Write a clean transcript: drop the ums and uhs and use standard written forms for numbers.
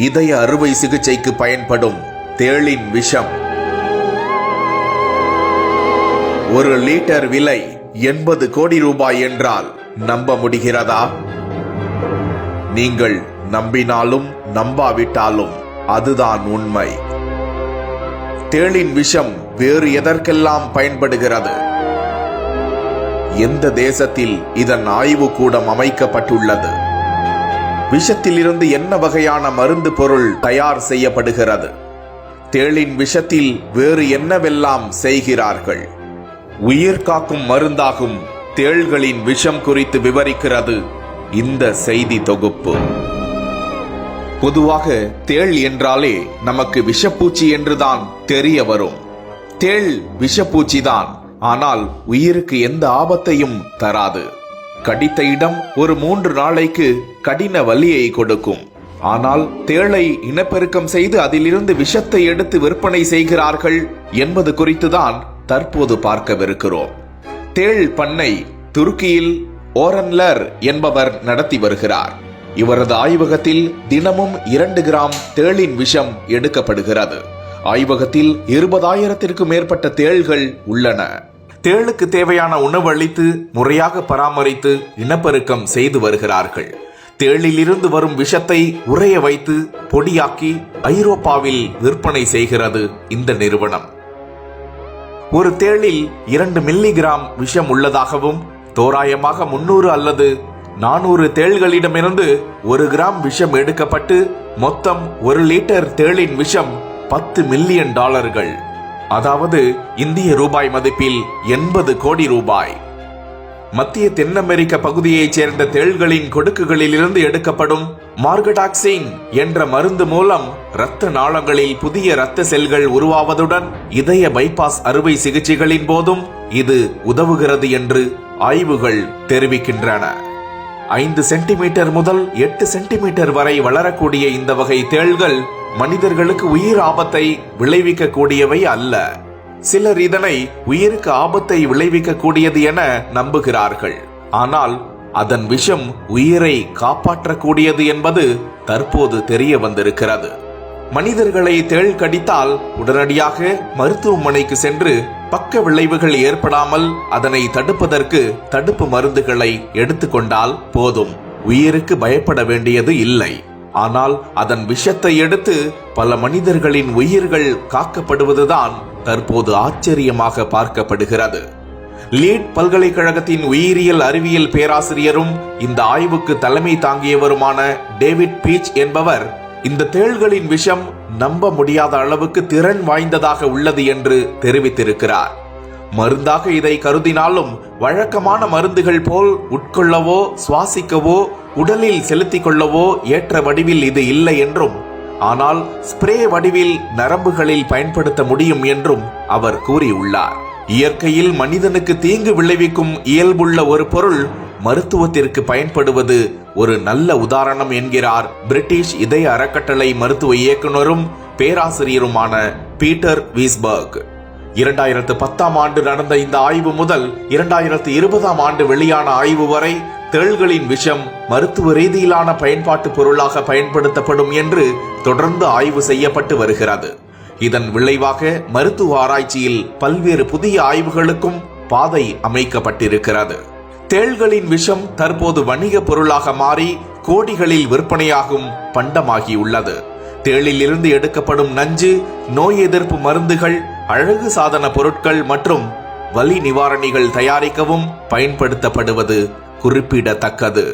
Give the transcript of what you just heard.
இதய அறுவை சிகிச்சைக்கு பயன்படும் தேளின் விஷம். 1 லிட்டர் விலை 80 கோடி ரூபாய் என்றால் நம்ப முடிகிறதா? நீங்கள் நம்பினாலும் நம்பாவிட்டாலும் அதுதான் உண்மை. தேளின் விஷம் வேறு எதற்கெல்லாம் பயன்படுகிறது? எந்த தேசத்தில் இதன் ஆய்வு கூடம் அமைக்கப்பட்டுள்ளது? விஷத்திலிருந்து என்ன வகையான மருந்து பொருள் தயார் செய்யப்படுகிறது? தேளின் விஷத்தில் வேறு என்னவெல்லாம் செய்கிறார்கள்? உயிர் காக்கும் மருந்தாகும் தேள்களின் விஷம் குறித்து விவரிக்கிறது இந்த செய்தி தொகுப்பு. பொதுவாக தேள் என்றாலே நமக்கு விஷப்பூச்சி என்றுதான் தெரிய வரும். தேள் விஷப்பூச்சிதான், ஆனால் உயிருக்கு எந்த ஆபத்தையும் தராது. கடித்த இடம் ஒரு 3 நாளைக்கு கடின வலியை கொடுக்கும். ஆனால் தேளை இனப்பெருக்கம் செய்து அதிலிருந்து விஷத்தை எடுத்து விற்பனை செய்கிறார்கள் என்பது குறித்துதான் தற்போது பார்க்கவிருக்கிறோம். தேள் பண்ணை துருக்கியில் ஓரன்லர் என்பவர் நடத்தி வருகிறார். இவரது ஆய்வகத்தில் தினமும் 2 கிராம் தேளின் விஷம் எடுக்கப்படுகிறது. ஆய்வகத்தில் 20,000த்திற்கும் மேற்பட்ட தேள்கள் உள்ளன. தேளுக்கு தேவையான உணவு அளித்து முறையாக பராமரித்து இனப்பெருக்கம் செய்து வருகிறார்கள். தேளிலிருந்து வரும் விஷத்தை உறைய வைத்து பொடியாக்கி ஐரோப்பாவில் விற்பனை செய்கிறது இந்த நிறுவனம். ஒரு தேளில் 2 மில்லிகிராம் விஷம் உள்ளதாகவும், தோராயமாக 300 அல்லது 400 தேள்களிடமிருந்து 1 கிராம் விஷம் எடுக்கப்பட்டு மொத்தம் 1 லிட்டர் தேளின் விஷம் $10 மில்லியன், அதாவது இந்திய ரூபாய் மதிப்பில் 80 கோடி ரூபாய். மத்திய தென் அமெரிக்க பகுதியைச் சேர்ந்த தேள்களின் கொடுக்குகளிலிருந்து எடுக்கப்படும் மார்கடாக்சின் என்ற மருந்து மூலம் இரத்த நாளங்களில் புதிய இரத்த செல்கள் உருவாவதுடன் இதய பைபாஸ் அறுவை சிகிச்சைகளின் போதும் இது உதவுகிறது என்று ஆய்வுகள் தெரிவிக்கின்றன. 5 சென்டிமீட்டர் முதல் 8 சென்டிமீட்டர் வரை வளரக்கூடிய இந்த வகை தேள்கள் மனிதர்களுக்கு உயிர் ஆபத்தை விளைவிக்க கூடியவை அல்ல. சிலர் இதனை உயிருக்கு ஆபத்தை விளைவிக்க கூடியது என நம்புகிறார்கள். ஆனால் அதன் விஷம் உயிரை காப்பாற்றக்கூடியது என்பது தற்போது தெரிய வந்திருக்கிறது. மனிதர்களை தேள் கடித்தால் உடனடியாக மருத்துவமனைக்கு சென்று பக்க விளைவுகள் ஏற்படாமல் அதனை தடுப்பதற்கு தடுப்பு மருந்துகளை எடுத்துக்கொண்டால் போதும். உயிருக்கு பயப்பட வேண்டியது இல்லை. ஆனால் அதன் விஷத்தை எடுத்து பல மனிதர்களின் உயிர்கள் காக்கப்படுவதுதான் தற்போது ஆச்சரியமாக பார்க்கப்படுகிறது. லீட் பல்கலைக்கழகத்தின் உயிரியல் அறிவியல் பேராசிரியரும் இந்த ஆய்வுக்கு தலைமை தாங்கியவருமான டேவிட் பீச் என்பவர் இந்த தேள்களின் விஷம் நம்ப முடியாத அளவுக்கு திறன் வாய்ந்ததாக உள்ளது என்று தெரிவித்திருக்கிறார். மருந்தாக இதை கருதினாலும் வழக்கமான மருந்துகள் போல் உட்கொள்ளவோ சுவாசிக்கவோ உடலில் செலுத்திக் கொள்ளவோ ஏற்ற வடிவில் இது இல்லை என்றும், ஆனால் ஸ்ப்ரே வடிவில் நரம்புகளில் பயன்படுத்த முடியும் என்றும் அவர் கூறியுள்ளார். இயற்கையில் மனிதனுக்கு தீங்கு விளைவிக்கும் இயல்புள்ள ஒரு பொருள் மருத்துவத்திற்கு பயன்படுவது ஒரு நல்ல உதாரணம் என்கிறார் பிரிட்டிஷ் இதய அறக்கட்டளை மருத்துவ இயக்குனரும் பேராசிரியருமான பீட்டர் வீஸ்பர்க். 2010ஆம் ஆண்டு நடந்த இந்த ஆய்வு முதல் 2020ஆம் ஆண்டு வெளியான ஆய்வு வரை தேள்களின் விஷம் மருத்துவ ரீதியிலான பயன்பாட்டு பொருளாக பயன்படுத்தப்படும் என்று தொடர்ந்து ஆய்வு செய்யப்பட்டு வருகிறது. இதன் விளைவாக மருத்துவ ஆராய்ச்சியில் பல்வேறு புதிய ஆய்வுகளுக்கும் பாதை அமைக்கப்பட்டிருக்கிறது. தேள்களின் விஷம் தற்போது வணிக பொருளாக மாறி கோடிகளில் விற்பனையாகும் பண்டமாகியுள்ளது. தேளில் இருந்து எடுக்கப்படும் நஞ்சு, நோய் எதிர்ப்பு மருந்துகள், அழகு சாதன பொருட்கள் மற்றும் வலி நிவாரணிகள் தயாரிக்கவும் பயன்படுத்தப்படுவது குறிப்பிடத்தக்கது.